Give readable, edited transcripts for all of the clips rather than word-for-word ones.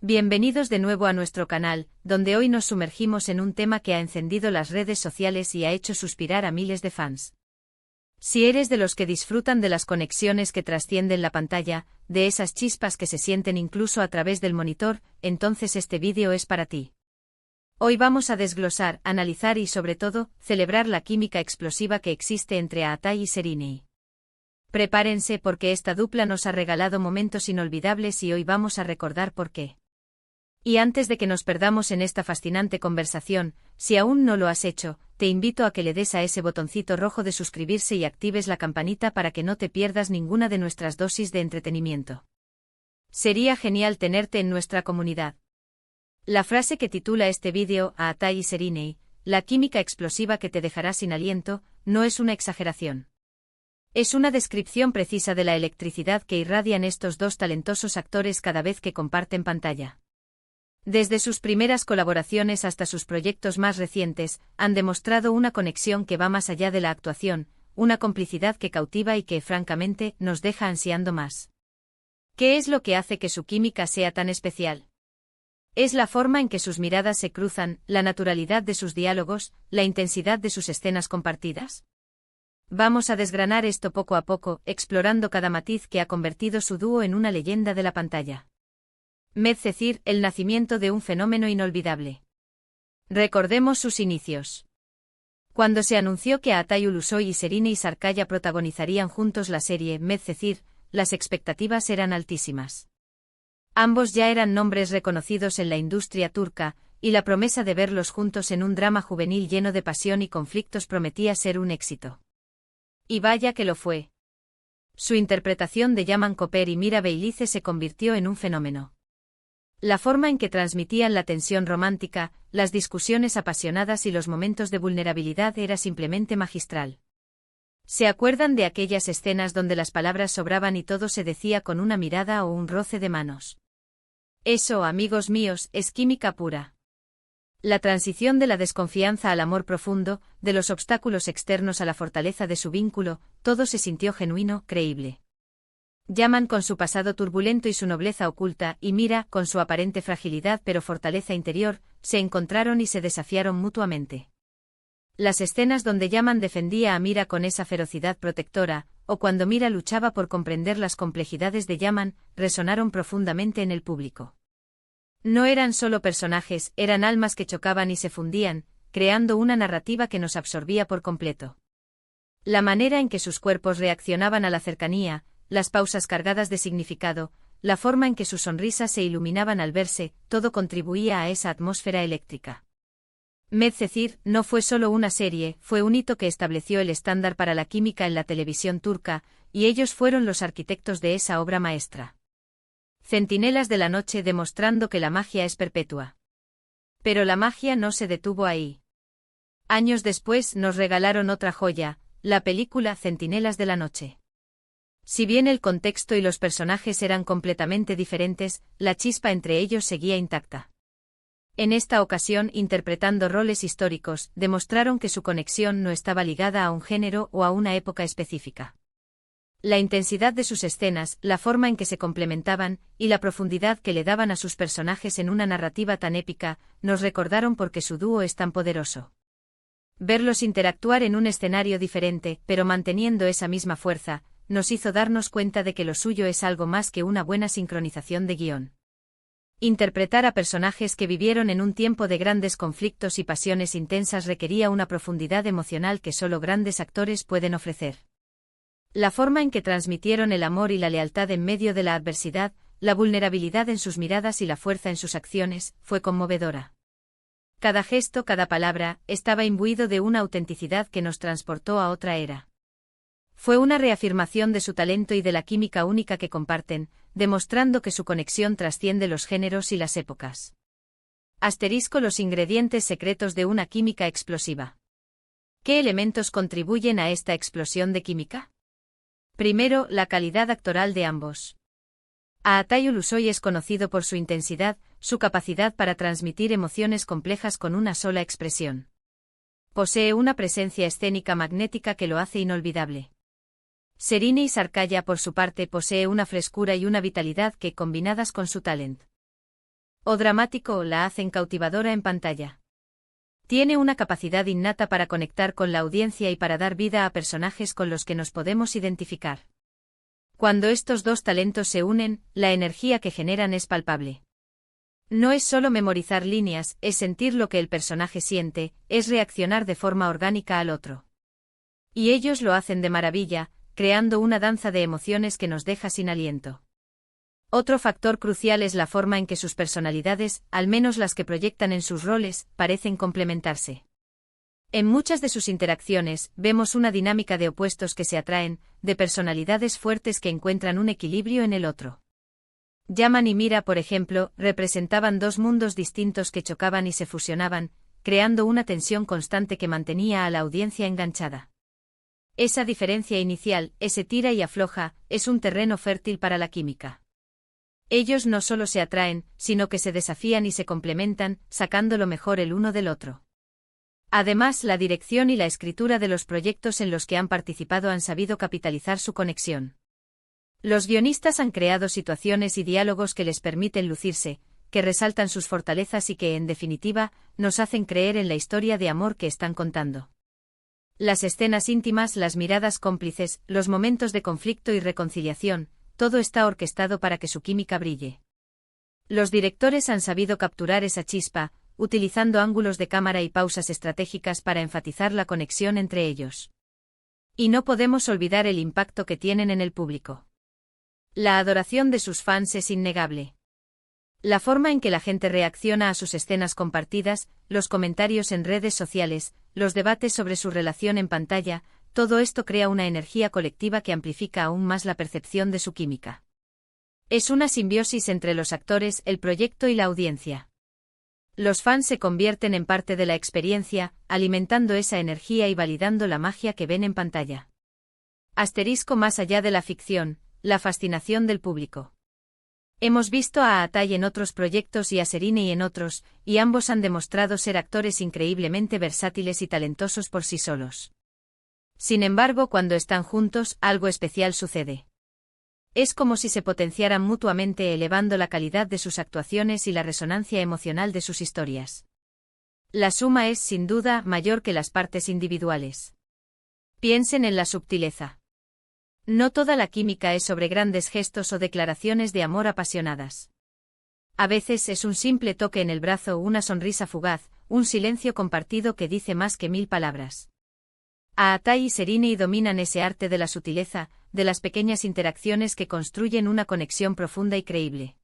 Bienvenidos de nuevo a nuestro canal, donde hoy nos sumergimos en un tema que ha encendido las redes sociales y ha hecho suspirar a miles de fans. Si eres de los que disfrutan de las conexiones que trascienden la pantalla, de esas chispas que se sienten incluso a través del monitor, entonces este vídeo es para ti. Hoy vamos a desglosar, analizar y sobre todo, celebrar la química explosiva que existe entre Aatai y Sereni. Prepárense porque esta dupla nos ha regalado momentos inolvidables y hoy vamos a recordar por qué. Y antes de que nos perdamos en esta fascinante conversación, si aún no lo has hecho, te invito a que le des a ese botoncito rojo de suscribirse y actives la campanita para que no te pierdas ninguna de nuestras dosis de entretenimiento. Sería genial tenerte en nuestra comunidad. La frase que titula este vídeo, Aatai y Sereni, la química explosiva que te dejará sin aliento, no es una exageración. Es una descripción precisa de la electricidad que irradian estos dos talentosos actores cada vez que comparten pantalla. Desde sus primeras colaboraciones hasta sus proyectos más recientes, han demostrado una conexión que va más allá de la actuación, una complicidad que cautiva y que, francamente, nos deja ansiando más. ¿Qué es lo que hace que su química sea tan especial? Es la forma en que sus miradas se cruzan, la naturalidad de sus diálogos, la intensidad de sus escenas compartidas. Vamos a desgranar esto poco a poco, explorando cada matiz que ha convertido su dúo en una leyenda de la pantalla. Medcezir, el nacimiento de un fenómeno inolvidable. Recordemos sus inicios. Cuando se anunció que Aatai Ulusoy y Sereni Sarkaya protagonizarían juntos la serie Medcezir, las expectativas eran altísimas. Ambos ya eran nombres reconocidos en la industria turca, y la promesa de verlos juntos en un drama juvenil lleno de pasión y conflictos prometía ser un éxito. Y vaya que lo fue. Su interpretación de Yaman Koper y Mira Beylice se convirtió en un fenómeno. La forma en que transmitían la tensión romántica, las discusiones apasionadas y los momentos de vulnerabilidad era simplemente magistral. ¿Se acuerdan de aquellas escenas donde las palabras sobraban y todo se decía con una mirada o un roce de manos? Eso, amigos míos, es química pura. La transición de la desconfianza al amor profundo, de los obstáculos externos a la fortaleza de su vínculo, todo se sintió genuino, creíble. Yaman con su pasado turbulento y su nobleza oculta, y Mira, con su aparente fragilidad pero fortaleza interior, se encontraron y se desafiaron mutuamente. Las escenas donde Yaman defendía a Mira con esa ferocidad protectora, o cuando Mira luchaba por comprender las complejidades de Yaman, resonaron profundamente en el público. No eran solo personajes, eran almas que chocaban y se fundían, creando una narrativa que nos absorbía por completo. La manera en que sus cuerpos reaccionaban a la cercanía, las pausas cargadas de significado, la forma en que sus sonrisas se iluminaban al verse, todo contribuía a esa atmósfera eléctrica. Medcezir no fue solo una serie, fue un hito que estableció el estándar para la química en la televisión turca, y ellos fueron los arquitectos de esa obra maestra. Centinelas de la noche demostrando que la magia es perpetua. Pero la magia no se detuvo ahí. Años después nos regalaron otra joya, la película Centinelas de la noche. Si bien el contexto y los personajes eran completamente diferentes, la chispa entre ellos seguía intacta. En esta ocasión, interpretando roles históricos, demostraron que su conexión no estaba ligada a un género o a una época específica. La intensidad de sus escenas, la forma en que se complementaban, y la profundidad que le daban a sus personajes en una narrativa tan épica, nos recordaron por qué su dúo es tan poderoso. Verlos interactuar en un escenario diferente, pero manteniendo esa misma fuerza, nos hizo darnos cuenta de que lo suyo es algo más que una buena sincronización de guión. Interpretar a personajes que vivieron en un tiempo de grandes conflictos y pasiones intensas requería una profundidad emocional que solo grandes actores pueden ofrecer. La forma en que transmitieron el amor y la lealtad en medio de la adversidad, la vulnerabilidad en sus miradas y la fuerza en sus acciones, fue conmovedora. Cada gesto, cada palabra, estaba imbuido de una autenticidad que nos transportó a otra era. Fue una reafirmación de su talento y de la química única que comparten, demostrando que su conexión trasciende los géneros y las épocas. Asterisco los ingredientes secretos de una química explosiva. ¿Qué elementos contribuyen a esta explosión de química? Primero, la calidad actoral de ambos. Aatai Ulusoy es conocido por su intensidad, su capacidad para transmitir emociones complejas con una sola expresión. Posee una presencia escénica magnética que lo hace inolvidable. Sereni Sarkaya por su parte posee una frescura y una vitalidad que, combinadas con su talento, o dramático la hacen cautivadora en pantalla. Tiene una capacidad innata para conectar con la audiencia y para dar vida a personajes con los que nos podemos identificar. Cuando estos dos talentos se unen, la energía que generan es palpable. No es solo memorizar líneas, es sentir lo que el personaje siente, es reaccionar de forma orgánica al otro. Y ellos lo hacen de maravilla, creando una danza de emociones que nos deja sin aliento. Otro factor crucial es la forma en que sus personalidades, al menos las que proyectan en sus roles, parecen complementarse. En muchas de sus interacciones, vemos una dinámica de opuestos que se atraen, de personalidades fuertes que encuentran un equilibrio en el otro. Yaman y Mira, por ejemplo, representaban dos mundos distintos que chocaban y se fusionaban, creando una tensión constante que mantenía a la audiencia enganchada. Esa diferencia inicial, ese tira y afloja, es un terreno fértil para la química. Ellos no solo se atraen, sino que se desafían y se complementan, sacando lo mejor el uno del otro. Además, la dirección y la escritura de los proyectos en los que han participado han sabido capitalizar su conexión. Los guionistas han creado situaciones y diálogos que les permiten lucirse, que resaltan sus fortalezas y que, en definitiva, nos hacen creer en la historia de amor que están contando. Las escenas íntimas, las miradas cómplices, los momentos de conflicto y reconciliación, todo está orquestado para que su química brille. Los directores han sabido capturar esa chispa, utilizando ángulos de cámara y pausas estratégicas para enfatizar la conexión entre ellos. Y no podemos olvidar el impacto que tienen en el público. La adoración de sus fans es innegable. La forma en que la gente reacciona a sus escenas compartidas, los comentarios en redes sociales, los debates sobre su relación en pantalla, todo esto crea una energía colectiva que amplifica aún más la percepción de su química. Es una simbiosis entre los actores, el proyecto y la audiencia. Los fans se convierten en parte de la experiencia, alimentando esa energía y validando la magia que ven en pantalla. Asterisco más allá de la ficción, la fascinación del público. Hemos visto a Atay en otros proyectos y a Serine en otros, y ambos han demostrado ser actores increíblemente versátiles y talentosos por sí solos. Sin embargo, cuando están juntos, algo especial sucede. Es como si se potenciaran mutuamente, elevando la calidad de sus actuaciones y la resonancia emocional de sus historias. La suma es, sin duda, mayor que las partes individuales. Piensen en la sutileza. No toda la química es sobre grandes gestos o declaraciones de amor apasionadas. A veces es un simple toque en el brazo o una sonrisa fugaz, un silencio compartido que dice más que 1000 palabras. Atay y Serine dominan ese arte de la sutileza, de las pequeñas interacciones que construyen una conexión profunda y creíble.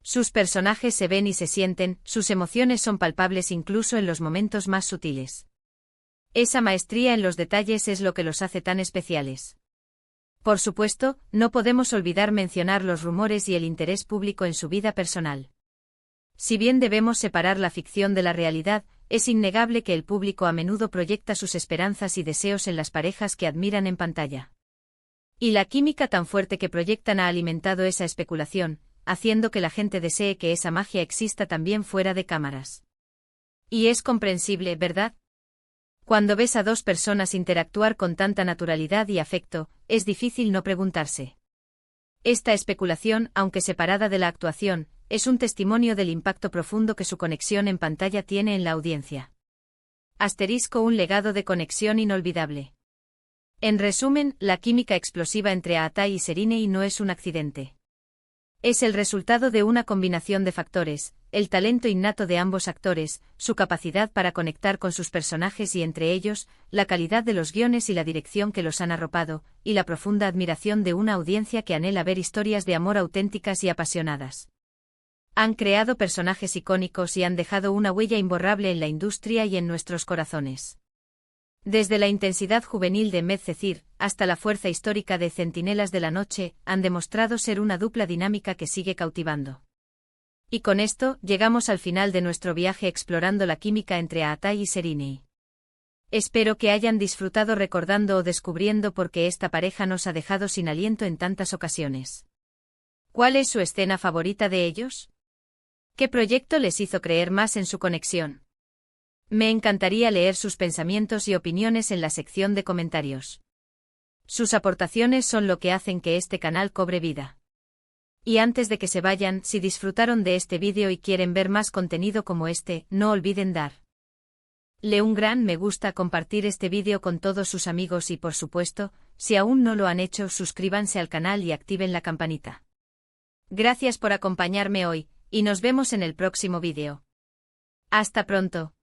Sus personajes se ven y se sienten, sus emociones son palpables incluso en los momentos más sutiles. Esa maestría en los detalles es lo que los hace tan especiales. Por supuesto, no podemos olvidar mencionar los rumores y el interés público en su vida personal. Si bien debemos separar la ficción de la realidad, es innegable que el público a menudo proyecta sus esperanzas y deseos en las parejas que admiran en pantalla. Y la química tan fuerte que proyectan ha alimentado esa especulación, haciendo que la gente desee que esa magia exista también fuera de cámaras. Y es comprensible, ¿verdad? Cuando ves a dos personas interactuar con tanta naturalidad y afecto, es difícil no preguntarse. Esta especulación, aunque separada de la actuación, es un testimonio del impacto profundo que su conexión en pantalla tiene en la audiencia. Asterisco, un legado de conexión inolvidable. En resumen, la química explosiva entre Atay y Serine no es un accidente. Es el resultado de una combinación de factores, el talento innato de ambos actores, su capacidad para conectar con sus personajes y entre ellos, la calidad de los guiones y la dirección que los han arropado, y la profunda admiración de una audiencia que anhela ver historias de amor auténticas y apasionadas. Han creado personajes icónicos y han dejado una huella imborrable en la industria y en nuestros corazones. Desde la intensidad juvenil de Medcezir, hasta la fuerza histórica de Centinelas de la Noche, han demostrado ser una dupla dinámica que sigue cautivando. Y con esto, llegamos al final de nuestro viaje explorando la química entre Atay y Serine. Espero que hayan disfrutado recordando o descubriendo por qué esta pareja nos ha dejado sin aliento en tantas ocasiones. ¿Cuál es su escena favorita de ellos? ¿Qué proyecto les hizo creer más en su conexión? Me encantaría leer sus pensamientos y opiniones en la sección de comentarios. Sus aportaciones son lo que hacen que este canal cobre vida. Y antes de que se vayan, si disfrutaron de este vídeo y quieren ver más contenido como este, no olviden darle un gran me gusta, compartir este vídeo con todos sus amigos y por supuesto, si aún no lo han hecho, suscríbanse al canal y activen la campanita. Gracias por acompañarme hoy, y nos vemos en el próximo vídeo. Hasta pronto.